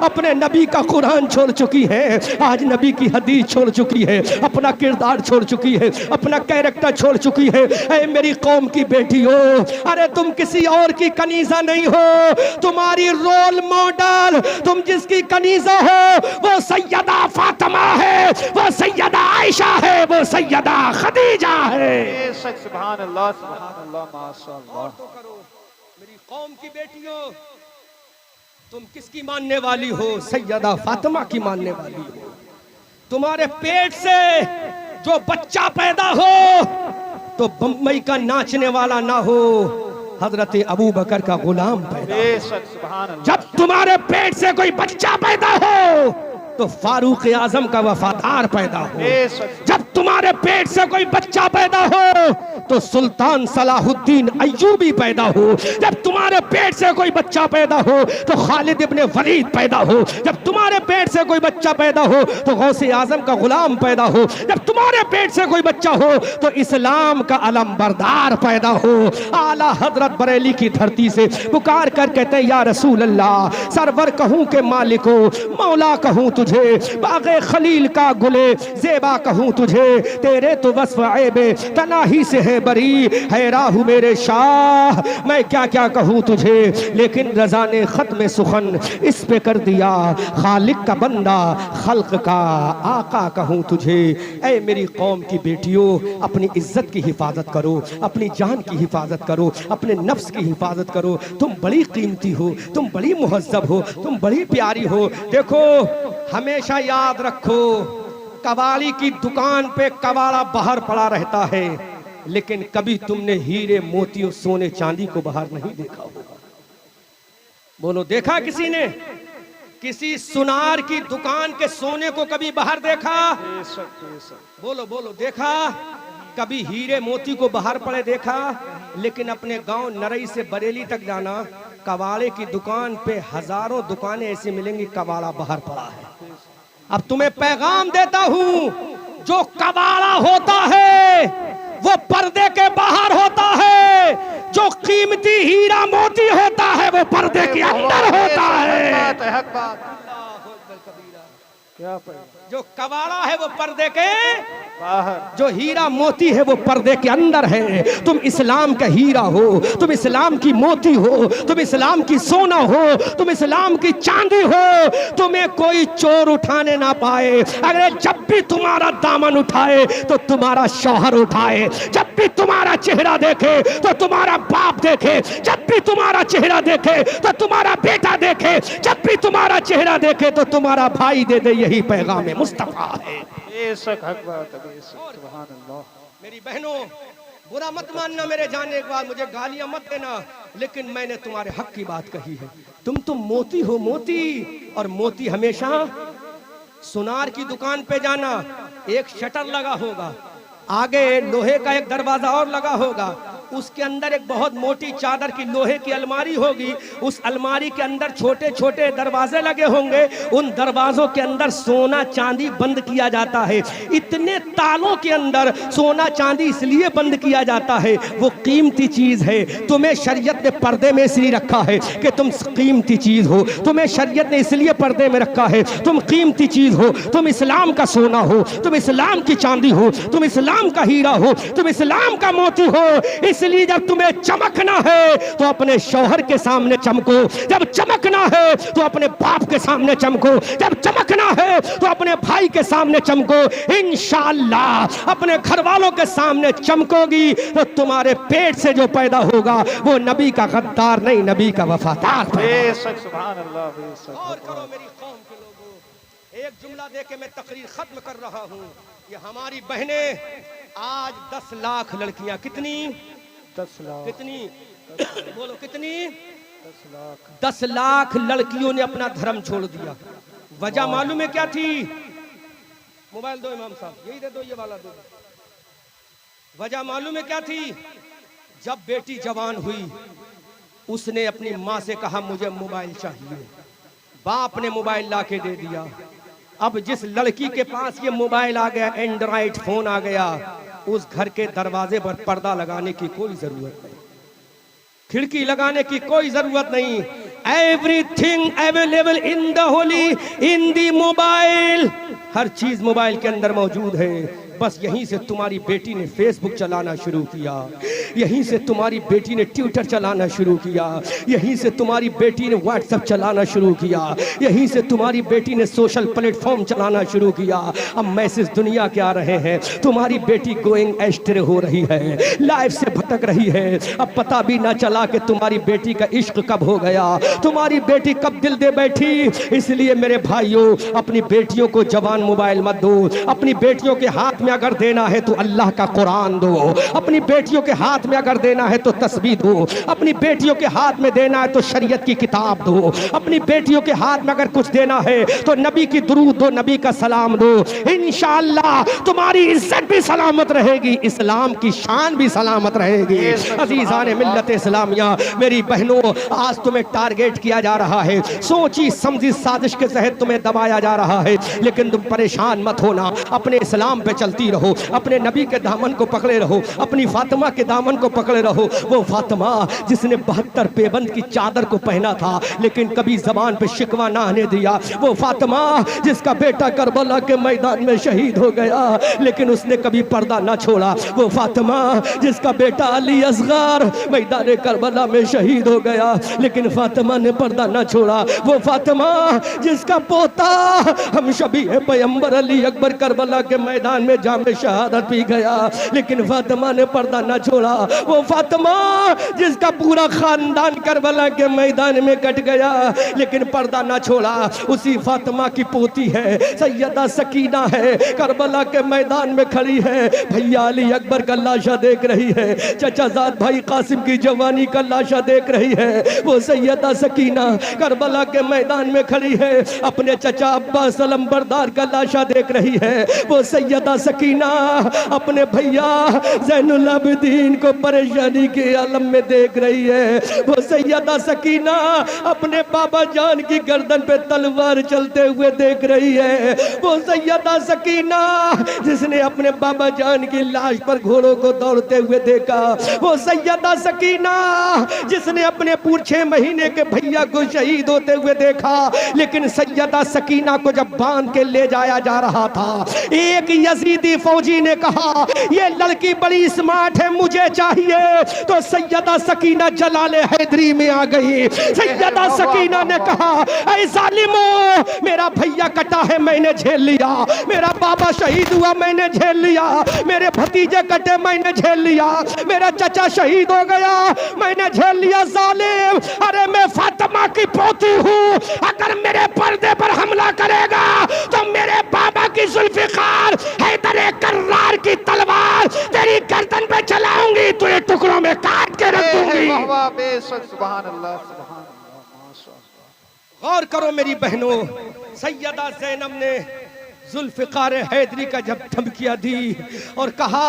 अपने नबी का कुरान छोड़ चुकी हैं, आज नबी की हदीस छोड़ चुकी है, अपना किरदार छोड़ चुकी है, अपना कैरेक्टर छोड़ चुकी है। ऐ मेरी कौम की बेटियों, अरे तुम किसी और की कनीजा नहीं हो, तुम्हारी रोल मॉडल, तुम जिसकी कनीजा हो वो सैयदा फातिमा है, वो सैयदा आयशा है, वो सैयदा खदीजा है। बेशक सुभान अल्लाह माशाअल्लाह। मेरी कौम की बेटियों, तुम किसकी मानने वाली हो? सैयदा फातिमा की मानने वाली हो। तुम्हारे पेट से जो बच्चा पैदा हो तो बम्बई का नाचने वाला ना हो, हजरत अबू बकर का गुलाम पैदा। बेशक सुभान अल्लाह। जब तुम्हारे पेट से कोई बच्चा पैदा हो तो फारूक आजम का वफादार पैदा हो। बेशक। जब तुम्हारे पेट से कोई बच्चा पैदा हो तो सुल्तान सलाहुद्दीन अय्यूबी पैदा हो। जब तुम्हारे पेट से कोई बच्चा पैदा हो तो खालिद इब्ने वलीद पैदा हो। जब तुम्हारे पेट से कोई बच्चा पैदा हो तो गौसे आजम का गुलाम पैदा हो। जब तुम्हारे पेट से कोई बच्चा हो तो इस्लाम का अलमबरदार पैदा हो। आला हजरत बरेली की धरती से पुकार कर कहते हैं, या रसूल अल्लाह, सरवर कहूँ के मालिको, मौला कहूँ तुझे, बागे खलील का गुले जेबा कहूँ तुझे, तेरे तो वस्फ ऐबे तनाही से है बरी, है राहु मेरे शाह, मैं क्या क्या कहूँ तुझे। लेकिन रजा ने खत्म सुखन इस पे कर दिया, खालिक का बंदा खल्क का आका कहूँ तुझे। ऐ मेरी कौम की बेटियों, अपनी इज्जत की हिफाजत करो, अपनी जान की हिफाजत करो, अपने नफ्स की हिफाजत करो। तुम बड़ी कीमती हो, तुम बड़ी मुहज्जब हो, तुम बड़ी प्यारी हो। देखो, हमेशा याद रखो, कबाड़ी की दुकान पे कबाड़ा बाहर पड़ा रहता है, लेकिन कभी तुमने हीरे मोती और सोने चांदी को बाहर नहीं देखा होगा। बोलो, देखा किसी ने? किसी सुनार की दुकान के सोने को कभी बाहर देखा? बोलो बोलो, देखा? कभी हीरे मोती को बाहर पड़े देखा? लेकिन अपने गांव नरई से बरेली तक जाना, कबाड़े की दुकान पे हजारों दुकानें ऐसी मिलेंगी, कबाड़ा बाहर पड़ा है। अब तुम्हें पैगाम देता हूं, जो कबाड़ा होता है वो पर्दे के बाहर होता है, जो कीमती हीरा मोती होता है वो पर्दे के अंदर होता है। जो कबाड़ा है वो पर्दे के बाहर, जो हीरा मोती है वो पर्दे के अंदर है। तुम इस्लाम का हीरा हो, तुम इस्लाम की मोती हो, तुम इस्लाम की सोना हो, तुम इस्लाम की चांदी हो। तुम्हें कोई चोर उठाने ना पाए। अगर जब भी तुम्हारा दामन उठाए तो तुम्हारा शौहर उठाए, जब भी तुम्हारा चेहरा देखे तो तुम्हारा बाप देखे, जब भी तुम्हारा चेहरा देखे तो तुम्हारा बेटा देखे, जब भी तुम्हारा चेहरा देखे तो तुम्हारा भाई दे दे। यही पैगाम मुस्तफा है। बेशक हक बात है, बेशक सुभान अल्लाह। मेरी बहनों, बुरा मत मानना मेरे जाने के बाद, मुझे गालियां मत देना, लेकिन मैंने तुम्हारे हक की बात कही है। तुम तो मोती हो, मोती। और मोती हमेशा, सुनार की दुकान पे जाना, एक शटर लगा होगा, आगे लोहे का एक दरवाजा और लगा होगा, उसके अंदर एक बहुत मोटी चादर की लोहे की अलमारी होगी, उस अलमारी के अंदर छोटे छोटे दरवाजे लगे होंगे, उन दरवाजों के अंदर सोना चांदी बंद किया जाता है। इतने तालों के अंदर सोना चांदी इसलिए बंद किया जाता है, वो कीमती चीज है। तुम्हें शरीयत ने पर्दे में इसलिए रखा है कि तुम कीमती चीज हो, तुम्हें शरीयत ने इसलिए पर्दे में रखा है, तुम कीमती चीज हो, तुम इस्लाम का सोना हो, तुम इस्लाम की चांदी हो, तुम इस्लाम का हीरा हो, तुम इस्लाम का मोती हो। इसलिए जब तुम्हें चमकना है तो अपने शौहर के सामने चमको, जब चमकना है तो अपने बाप के सामने चमको, जब चमकना है तो अपने भाई के सामने चमको। इंशाअल्लाह अपने घर वालों के सामने चमकोगी तो तुम्हारे पेट से जो पैदा होगा वो नबी का गद्दार नहीं, नबी का वफादार। बेशक सुभान अल्लाह, बेशक। और करो मेरी कौम के लोगों, एक जुमला दे के मैं तकरीर खत्म कर रहा हूँ। ये हमारी बहनें आज 10 लाख लड़कियां, कितनी? 10 लाख। कितनी? बोलो कितनी? 10 लाख। 10 लाख लड़कियों ने अपना धर्म छोड़ दिया। वजह मालूम है क्या थी? मोबाइल दो इमाम साहब, यही दे दो, ये वाला दो। वजह मालूम है क्या थी? जब बेटी जवान हुई, उसने अपनी माँ से कहा मुझे मोबाइल चाहिए, बाप ने मोबाइल ला के दे दिया। अब जिस लड़की के पास ये मोबाइल आ गया, एंड्रॉइड फोन आ गया, उस घर के दरवाजे पर पर्दा लगाने की कोई जरूरत नहीं। खिड़की लगाने की कोई जरूरत नहीं। Everything available in the holy in the mobile, हर चीज मोबाइल के अंदर मौजूद है। बस यहीं से तुम्हारी बेटी ने फेसबुक चलाना शुरू किया, यहीं से तुम्हारी बेटी ने ट्विटर चलाना शुरू किया, यहीं से तुम्हारी बेटी ने व्हाट्सएप चलाना शुरू किया, यहीं से तुम्हारी बेटी ने सोशल प्लेटफॉर्म चलाना शुरू किया। अब मैसेज दुनिया के आ रहे हैं, तुम्हारी बेटी गोइंग एस्ट्रे हो रही है, लाइफ से भटक रही है। अब पता भी ना चला कि तुम्हारी बेटी का इश्क कब हो गया, तुम्हारी बेटी कब दिल दे बैठी। इसलिए मेरे भाइयों, अपनी बेटियों को जवान मोबाइल मत दो। अपनी बेटियों के हाथ में अगर देना है तो अल्लाह का कुरान दो, अपनी बेटियों के हाथ में अगर देना है तो तस्बीह दो, अपनी बेटियों के हाथ में देना है तो शरीयत की किताब दो, अपनी बेटियों के हाथ में अगर कुछ देना है तो नबी की दुरूद दो, नबी का सलाम दो। इंशाअल्लाह तुम्हारी इज्जत भी सलामत रहेगी, इस्लाम की शान भी सलामत रहेगी। अजीज़ान मिल्लत इस्लामिया, मेरी बहनों, आज तुम्हें टारगेट किया जा रहा है, सोची समझी साजिश के तहत तुम्हें दबाया जा रहा है, लेकिन तुम परेशान मत होना। अपने इस्लाम पे चलती रहो, अपने नबी के दामन को पकड़े रहो, अपनी फातिमा के दामन को पकड़े रहो। वो फातिमा जिसने 72 पेबंद की चादर को पहना था लेकिन कभी जबान पे शिकवा ना आने दिया। वो फातिमा जिसका बेटा करबला के मैदान में शहीद हो गया लेकिन उसने कभी पर्दा ना छोड़ा। वो फातिमा जिसका बेटा अली असगर मैदान करबला में शहीद हो गया लेकिन फातिमा ने पर्दा ना छोड़ा। वो फातिमा जिसका पोता हम शबी पैगंबर अली अकबर करबला के मैदान में जाम शहादत पी गया लेकिन फातिमा ने पर्दा ना छोड़ा। वो फातिमा जिसका पूरा खानदान करबला के मैदान में कट गया लेकिन पर्दा ना छोड़ा। उसी फातिमा की पोती है सैयदा सकीना है, करबला के मैदान में खड़ी है, भैया अली अकबर का लाशा देख रही है, चचा जाद भाई कासिम की जवानी का लाशा देख रही है। वो सैयदा सकीना करबला के मैदान में खड़ी है, अपने चचा अब्बास सलम बरदार का लाशा देख रही है। वो सैयदा सकीना अपने भैया ज़ैनुल आबिदीन को परेशानी के आलम में देख रही है। वो सैयदा सकीना अपने बाबा जान की गर्दन पे तलवार चलते हुए देख रही है। वो सैयदा सकीना जिसने अपने बाबा जान की लाश पर घोड़ों को दौड़ते हुए देखा। वो सैयदा सकीना जिसने अपने पूरे 6 महीने के भैया को शहीद होते हुए देखा लेकिन सैयदा सकीना को जब बांध के ले जाया जा रहा था, एक यजीदी फौजी ने कहा ये लड़की बड़ी स्मार्ट है, मुझे चाहिए। तो सैयदा सकीना जलाले हैदरी में आ गई। सैयदा सकीना ने कहा ऐ जालिमो, मेरा भैया कटा है मैंने झेल लिया, मेरा बाबा शहीद हुआ मैंने झेल लिया, मेरे भतीजे कटे मैंने झेल लिया, मेरा चचा शहीद हो गया मैंने झेल लिया। जालिम, अरे मैं फातिमा की पोती हूँ, अगर मेरे पर्दे पर हमला करेगा तो मेरे बाबा की जुल्फिकार हैदर कर्रार की तलवार तेरी गर्दन पे चलाऊंगी, तुझे टुकड़ों में काट के रख दूंगी। गौर करो मेरी बहनों, सैयदा ज़ैनब ने जुल्फ़िकार हैदरी का जब धमकियां दी और कहा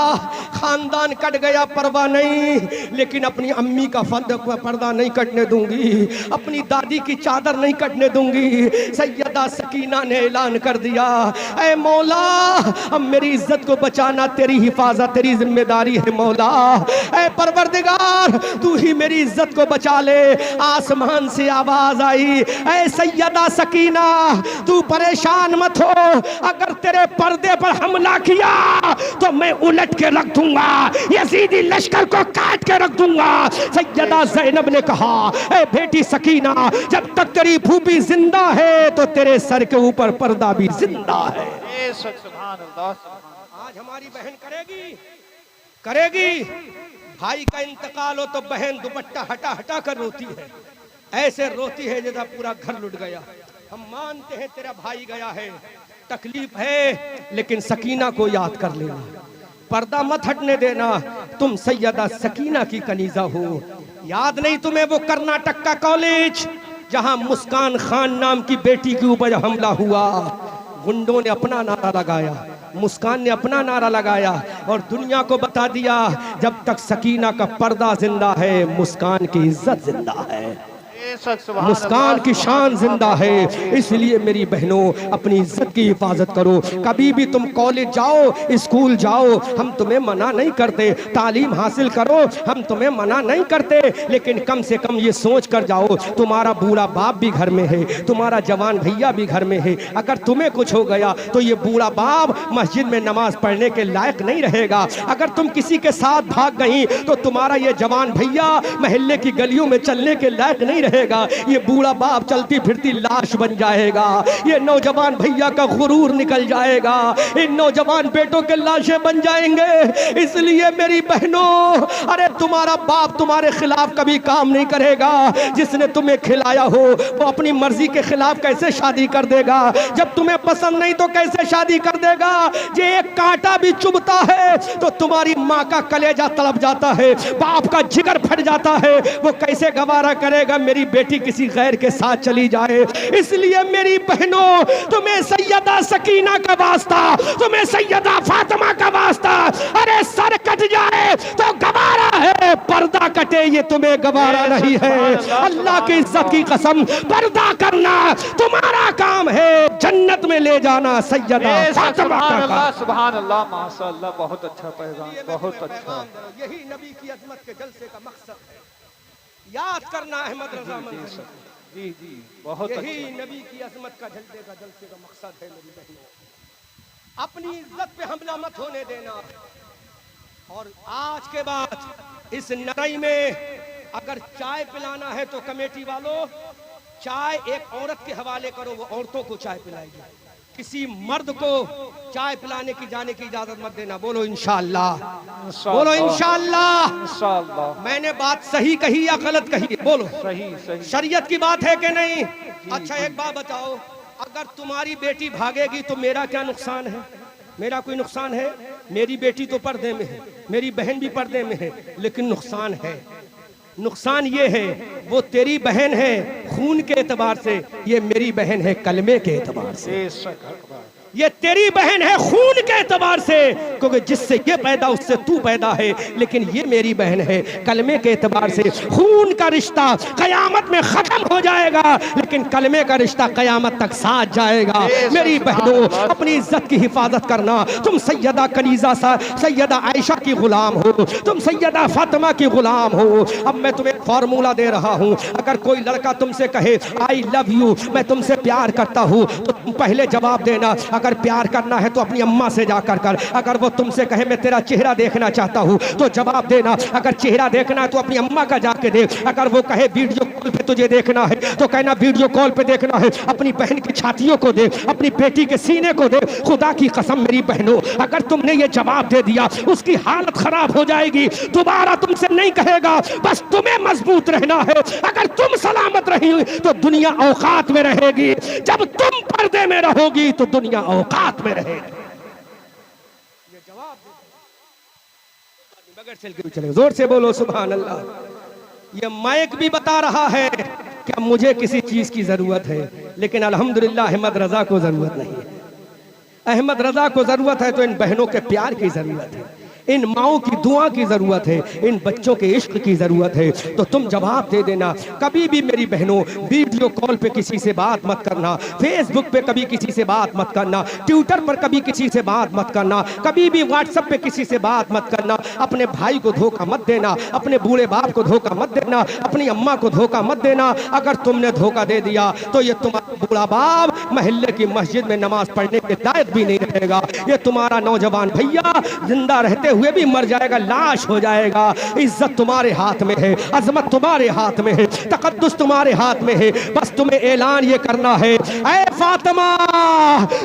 खानदान कट गया परवाह नहीं लेकिन अपनी अम्मी का पर्दा नहीं कटने दूंगी, अपनी दादी की चादर नहीं कटने दूंगी। सैयदा सकीना ने ऐलान कर दिया ऐ मौला, अब मेरी इज्जत को बचाना तेरी हिफाजत तेरी जिम्मेदारी है मौला। ऐ परवरदिगार, तू ही मेरी इज्जत को बचा ले। आसमान से आवाज आई ऐ सैयदा सकीना, तू परेशान मत हो, अगर तेरे पर्दे पर हमला किया तो मैं उलट के रख दूंगा, यजीदी लश्कर को काट के रख दूंगा। सैयदा ज़ैनब ने कहा ए बेटी सकीना, जब तक तेरी फूफी जिंदा है तो तेरे सर के ऊपर पर्दा भी जिंदा है। आज हमारी बहन करेगी भाई का इंतकाल हो तो बहन दुपट्टा हटा हटा कर रोती है, ऐसे रोती है जैसा पूरा घर लुट गया। हम मानते हैं तेरा भाई गया है, तकलीफ है, लेकिन सकीना को याद कर लेना, पर्दा मत हटने देना। तुम सैयदा सकीना की कनीजा हो। याद नहीं तुम्हें वो कर्नाटक का कॉलेज जहां मुस्कान खान नाम की बेटी के ऊपर हमला हुआ, गुंडों ने अपना नारा लगाया, मुस्कान ने अपना नारा लगाया और दुनिया को बता दिया जब तक सकीना का पर्दा जिंदा है मुस्कान की इज्जत जिंदा है। बेशक सुभान मुस्कान अल्लाह, की शान जिंदा है। इसलिए मेरी बहनों अपनी इज्जत की हिफाजत करो। कभी भी तुम कॉलेज जाओ, स्कूल जाओ, हम तुम्हें मना नहीं करते, तालीम हासिल करो, हम तुम्हें मना नहीं करते, लेकिन कम से कम ये सोच कर जाओ तुम्हारा बूढ़ा बाप भी घर में है, तुम्हारा जवान भैया भी घर में है। अगर तुम्हें कुछ हो गया तो ये बूढ़ा बाप मस्जिद में नमाज पढ़ने के लायक नहीं रहेगा। अगर तुम किसी के साथ भाग गई तो तुम्हारा ये जवान भैया मोहल्ले की गलियों में चलने के लायक नहीं रहेगा। ये बूढ़ा बाप चलती फिरती लाश बन जाएगा। ये नौजवान भैया का गुरूर निकल जाएगा। इन नौजवान बेटों के लाशें बन जाएंगे। इसलिए मेरी बहनों, अरे तुम्हारा बाप तुम्हारे खिलाफ कभी काम नहीं करेगा। जिसने तुम्हें खिलाया हो वो अपनी मर्जी के खिलाफ कैसे शादी कर देगा? जब तुम्हें पसंद नहीं तो कैसे शादी कर देगा? ये एक कांटा भी चुभता है तो तुम्हारी माँ का कलेजा तड़प जाता है, बाप का जिगर फट जाता है। वो कैसे गवारा करेगा मेरी बेटी किसी गैर के साथ चली जाए? इसलिए मेरी बहनों, तुम्हें सैयदा सकीना का वास्ता, तुम्हें सैयदा फातिमा का वास्ता, अरे सर कट जाए तो गवारा है, पर्दा कटे ये तुम्हें गवारा नहीं है। अल्लाह की इज्जत की कसम, पर्दा करना तुम्हारा काम है, जन्नत में ले जाना सैयदा फातिमा का काम। सुभान अल्लाह, माशाअल्लाह, बहुत अच्छा पैगाम, बहुत अच्छा। यही नबी की अजमत के जलसे का मकसद है। याद करना अहमद रजा मंजरी, जी जी, बहुत यही अच्छा। नबी की अजमत का जलसे का मकसद है। मेरी बहनों, अपनी इज्जत पे हमला मत होने देना। और आज के बाद इस नरई में अगर चाय पिलाना है तो कमेटी वालों, चाय एक औरत के हवाले करो, वो औरतों को चाय पिलाएगी। किसी मर्द को चाय पिलाने की जाने की इजाजत मत देना। बोलो इंशाअल्लाह, बोलो इंशाअल्लाह। इंशाअल्लाह। मैंने बात सही कही या गलत कही? बोलो। सही सही। शरीयत की बात है कि नहीं? अच्छा एक बात बताओ, अगर तुम्हारी बेटी भागेगी तो मेरा क्या नुकसान है? मेरा कोई नुकसान है? मेरी बेटी तो पर्दे में है, मेरी बहन भी पर्दे में है, लेकिन नुकसान है। नुकसान ये है, वो तेरी बहन है खून के एतबार से, ये मेरी बहन है कलमे के एतबार से। बेशक हक बात। ये तेरी बहन है खून के एतबार से, क्योंकि जिससे ये पैदा उससे तू पैदा है, लेकिन ये मेरी बहन है कलमे के एतबार से। खून का रिश्ता कयामत में खत्म हो जाएगा, लेकिन कलमे का रिश्ता कयामत तक साथ जाएगा। मेरी बहनों, अपनी इज्जत की हिफाजत करना। तुम सैयदा कनीजा सा सैयदा आयशा की गुलाम हो, तुम सैयदा फातिमा की गुलाम हो। अब मैं तुम्हें फॉर्मूला दे रहा हूँ, अगर कोई लड़का तुमसे कहे आई लव यू, मैं तुमसे प्यार करता हूँ, तो तुम पहले जवाब देना। अगर प्यार करना है तो अपनी अम्मा से जाकर कर। अगर वो तुमसे कहे मैं तेरा चेहरा देखना चाहता हूँ तो जवाब देना। अगर चेहरा देखना है तो अपनी अम्मा का जाके देख। अगर वो कहे वीडियो कॉल पे तुझे देखना है तो कहना वीडियो कॉल पे देखना है। अपनी बहन की छातियों को देख, अपनी बेटी के सीने को देख। खुदा की कसम मेरी बहनों, अगर तुमने ये जवाब दे दिया उसकी हालत खराब हो जाएगी, दोबारा तुमसे नहीं कहेगा। बस तुम्हें मजबूत रहना है। अगर तुम सलामत रही तो दुनिया औकात में रहेगी, जब तुम पर्दे में रहोगी तो दुनिया औकात में रहेगी। ये जवाब बगैर चल के भी चलेगा। जोर से बोलो सुभान अल्लाह। ये माइक भी बता रहा है कि मुझे किसी चीज की जरूरत है, लेकिन अल्हम्दुलिल्लाह अहमद रजा को जरूरत नहीं है। अहमद रजा को जरूरत है तो इन बहनों के प्यार की जरूरत है, इन माओं की दुआ की जरूरत है, इन बच्चों के इश्क की जरूरत है। तो तुम जवाब दे देना। कभी भी मेरी बहनों वीडियो कॉल पे किसी से बात मत करना, फेसबुक पे कभी किसी से बात मत करना, ट्विटर पर कभी किसी से बात मत करना, कभी भी व्हाट्सएप पे किसी से बात मत करना। अपने भाई को धोखा मत देना, अपने बूढ़े बाप को धोखा मत देना, अपनी अम्मा को धोखा मत देना। अगर तुमने धोखा दे दिया तो ये तुम्हारा बूढ़ा बाप मोहल्ले की मस्जिद में नमाज पढ़ने के लायक भी नहीं रहेगा। ये तुम्हारा नौजवान भैया जिंदा रहते हुए भी मर जाएगा, लाश हो जाएगा। इज्जत तुम्हारे हाथ में है, अजमत तुम्हारे हाथ में है, तकद्दुस तुम्हारे हाथ में है। बस तुम्हें ऐलान ये करना है, ऐ फातिमा,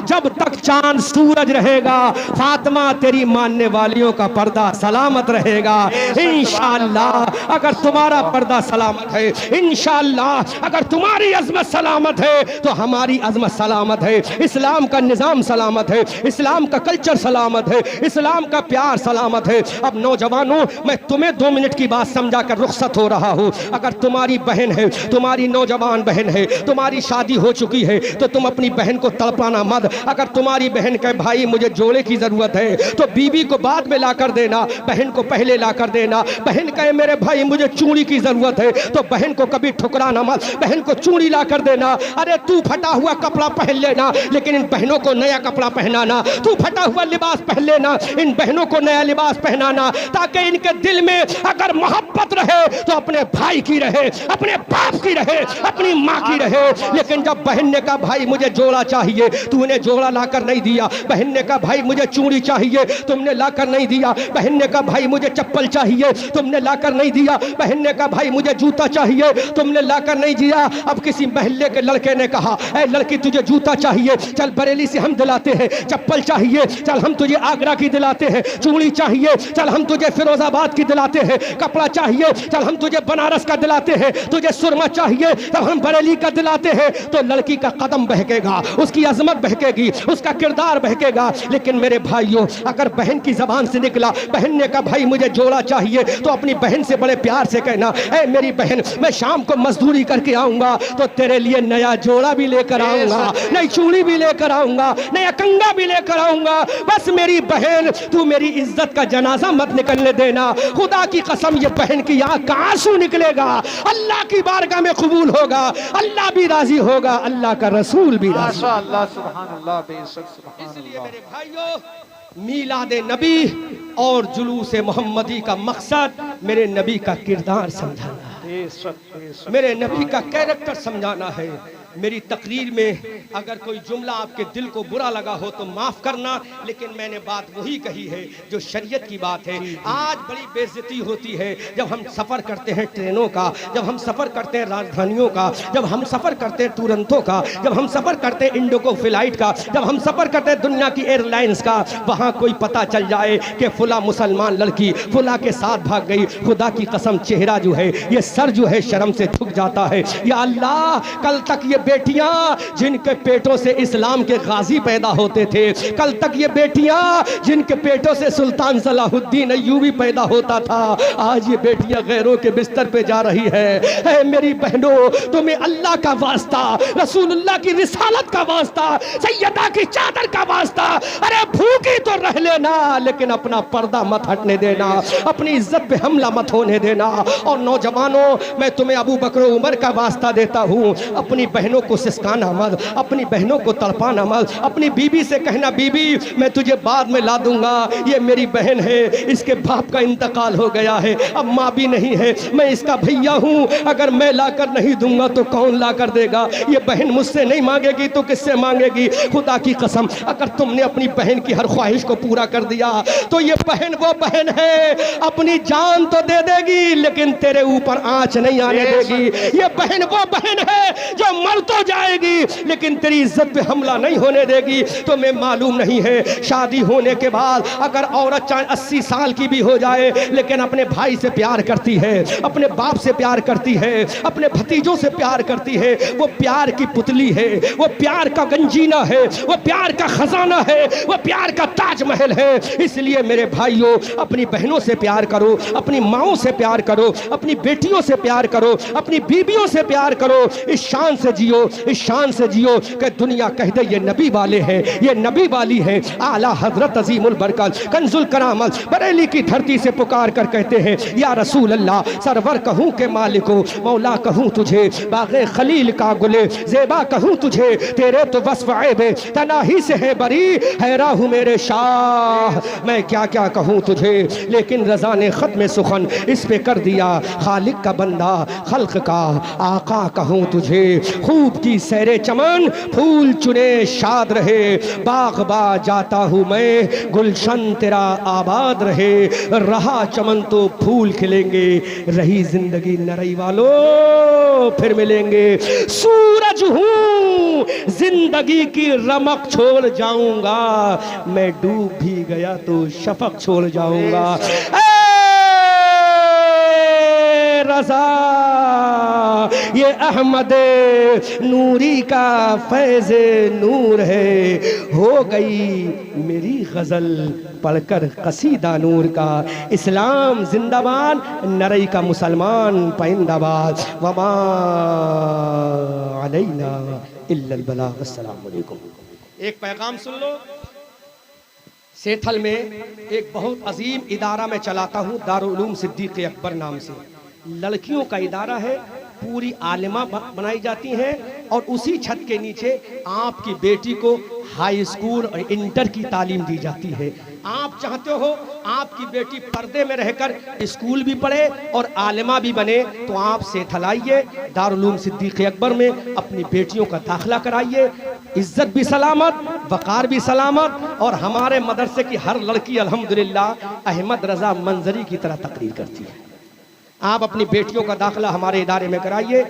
जब तक चांद सूरज रहेगा फातिमा तेरी मानने वालियों का पर्दा सलामत रहेगा। इंशाअल्लाह अगर तुम्हारा पर्दा सलामत है, इंशाअल्लाह अगर तुम्हारी अजमत सलामत है तो हमारी अजमत सलामत है, इस्लाम का निजाम सलामत है, इस्लाम का कल्चर सलामत है, इस्लाम का प्यार सलामत है। अब नौजवानों, मैं तुम्हें 2 मिनट की बात समझा कर रुखसत हो रहा हूँ। अगर तुम्हारी बहन है, तुम्हारी नौजवान बहन है, तुम्हारी शादी हो चुकी है, तो तुम अपनी बहन को तड़पाना मत। अगर तुम्हारी बहन कहे भाई मुझे जोड़े की जरूरत है तो बीवी को बाद में ला कर देना, बहन को पहले ला कर देना। बहन कहे मेरे भाई मुझे चूड़ी की जरूरत है तो बहन को कभी ठुकराना मत, बहन को चूड़ी ला कर देना। अरे तू फटा हुआ कपड़ा पहन लेना लेकिन इन बहनों को नया कपड़ा पहनाना, तू फटा हुआ लिबास पहन लेना, इन बहनों को नया लिबास पहनाना, ताकि इनके दिल में अगर मोहब्बत रहे तो अपने भाई की रहे, अपने बाप की रहे, अपनी माँ की रहे। लेकिन जब बहन ने कहा भाई मुझे जोड़ा चाहिए, तूने जोड़ा लाकर नहीं दिया। बहन ने कहा भाई मुझे चूड़ी चाहिए, तुमने लाकर नहीं दिया। बहन ने कहा भाई मुझे चप्पल चाहिए, तुमने लाकर नहीं दिया। बहन ने कहा भाई मुझे जूता चाहिए, तुमने लाकर नहीं दिया। अब किसी मोहल्ले के लड़के ने कहा ऐ लड़की तुझे जूता चाहिए, चल बरेली से हम दिलाते हैं। चप्पल चाहिए, चल हम तुझे आगरा की दिलाते हैं। चूड़ी चाहिए, चल हम तुझे फिरोजाबाद की दिलाते हैं। कपड़ा चाहिए, चल हम तुझे बनारस का दिलाते हैं। तुझे सुरमा चाहिए, तब हम बरेली का दिलाते हैं। तो लड़की का कदम बहकेगा, उसकी अजमत बहकेगी, उसका किरदार बहकेगा। लेकिन मेरे भाइयों अगर बहन की जबान से निकला, बहन ने कहा भाई मुझे जोड़ा चाहिए, तो अपनी बहन से बड़े प्यार से कहना ऐ मेरी बहन मैं शाम को मजदूरी करके आऊंगा तो तेरे लिए नया जोड़ा भी लेकर आऊंगा, नई चूड़ी भी लेकर आऊंगा, नया कंगा भी लेकर आऊंगा। बस मेरी बहन तू मेरी इज्जत का जनाजा मत निकलने देना। खुदा की कसम ये बहन की आंख का आंसू निकलेगा, अल्लाह की बारगाह में कबूल होगा, अल्लाह भी राजी होगा, अल्लाह का रसूल भी राजी। माशाअल्लाह, सुभान अल्लाह, बेशक सुभान इसलिए अल्लाह। मेरे भाइयों मीलाद नबी और जुलूस मोहम्मदी का मकसद मेरे नबी का किरदार समझाना है, बेशक बेशक। मेरे नबी का कैरेक्टर समझाना है। मेरी तकरीर में अगर कोई जुमला आपके दिल को बुरा लगा हो तो माफ़ करना, लेकिन मैंने बात वही कही है जो शरीयत की बात है। आज बड़ी बेइज्जती होती है जब हम सफ़र करते हैं ट्रेनों का, जब हम सफ़र करते हैं राजधानियों का, जब हम सफ़र करते हैं तुरंतों का, जब हम सफ़र करते हैं इंडिगो फ्लाइट का, जब हम सफ़र करते हैं दुनिया की एयरलाइंस का। वहाँ कोई पता चल जाए कि फुला मुसलमान लड़की फुला के साथ भाग गई, खुदा की कसम चेहरा जो है ये सर जो है शर्म से झुक जाता है। या अल्लाह कल तक ये बेटियां जिनके पेटों से इस्लाम के गाजी पैदा होते थे, कल तक ये बेटियां जिनके पेटों से सुल्तान सलाहुद्दीन अय्यूबी पैदा होता था, आज ये बेटियां गैरों के बिस्तर पे जा रही है। ऐ मेरी बहनों तुम्हें अल्लाह का वास्ता, रसूलुल्लाह की रिसालत का वास्ता, सैयदा की चादर का वास्ता, अरे भूखी तो रह लेना लेकिन अपना पर्दा मत हटने देना, अपनी इज्जत पे हमला मत होने देना। और नौजवानों मैं तुम्हें अबू बकर उमर का वास्ता देता हूँ, अपनी बहनों को सिसकाना मत, अपनी बहनों को तड़पाना मत। अपनी बीबी से कहना बीबी मैं तुझे बाद में ला दूंगा, ये मेरी बहन है, इसके बाप का इंतकाल हो गया है, अब माँ भी नहीं है, मैं इसका भैया हूँ, अगर मैं लाकर नहीं दूंगा तो कौन ला कर देगा। ये बहन मुझसे नहीं मांगेगी तो किससे मांगेगी। खुदा की कसम अगर तुमने अपनी बहन की हर ख्वाहिश को पूरा कर दिया तो ये बहन वो बहन है, अपनी जान तो दे देगी लेकिन तेरे ऊपर आंच नहीं आने देगी। ये बहन वो बहन है जो मर तो जाएगी लेकिन तेरी इज्जत पे हमला नहीं होने देगी। तो मैं मालूम नहीं है शादी होने के बाद अगर औरत चाहे 80 साल की भी हो जाए लेकिन अपने भाई से प्यार करती है, अपने बाप से प्यार करती है, अपने भतीजों से प्यार करती है, वो प्यार की पुतली है, वो प्यार का गंजीना है, वो प्यार का खजाना है, वो प्यार का ताजमहल है। इसलिए मेरे भाइयों अपनी बहनों से प्यार करो, अपनी माओं से प्यार करो, अपनी बेटियों से प्यार करो, अपनी बीबियों से प्यार करो। इस शान से जियो, इस शान से जियो कि दुनिया कह दे ये नबी वाले हैं, ये नबी वाली है। आला हजरत अजीमुल बरकत कंजुल करामत बरेली की धरती से पुकार कर कहते हैं या रसूल अल्लाह, सरवर कहूँ के मालिको, मौला कहूँ तुझे, बाग़े खलील का गुले ज़ेबा कहूँ तुझे, तेरे तो वस्फ़ ऐबे तनाही से है बरी, हैरा हूँ मेरे शाह मैं क्या क्या कहूँ तुझे। लेकिन रज़ा ने ख़त्म सुखन इस पे कर दिया, खालिक का बंदा खल्क का आका कहूँ तुझे। खूब की सैरे चमन फूल चुने शाद रहे, बाग़बा जाता हूँ मैं गुलशन तेरा आबाद रहे। रहा चमन तो फूल खिलेंगे, रही जिंदगी नरई वालों फिर मिलेंगे। सूरज हूँ जिंदगी की रमक छोड़ जाऊंगा, मैं डूब भी गया तो शफक छोड़ जाऊंगा। रज़ा ये अहमद नूरी का फैज़ नूर है, हो गई मेरी गज़ल पढ़कर कसीदा नूर का। इस्लाम जिंदाबाद, नरई का मुसलमान पाइंदाबाद। वमा अलैना इल्लल बलाग। अस्सलाम वालेकुम। एक पैगाम सुन लो। सेठल में एक बहुत अजीम इदारा मैं चलाता हूँ, दारुल उलूम सिद्दीक़ अकबर नाम से। लड़कियों का इदारा है, पूरी आलिमा बनाई जाती हैं और उसी छत के नीचे आपकी बेटी को हाई स्कूल और इंटर की तालीम दी जाती है। आप चाहते हो आपकी बेटी पर्दे में रहकर स्कूल भी पढ़े और आलिमा भी बने, तो आप सेठल आइए, दारुल उलूम सिद्दीक़ अकबर में अपनी बेटियों का दाखिला कराइए। इज्जत भी सलामत, वक़ार भी सलामत, और हमारे मदरसे की हर लड़की अल्हम्दुलिल्लाह अहमद रज़ा मंजरी की तरह तकरीर करती है। आप अपनी बेटियों का दाखिला हमारे इदारे में कराइए।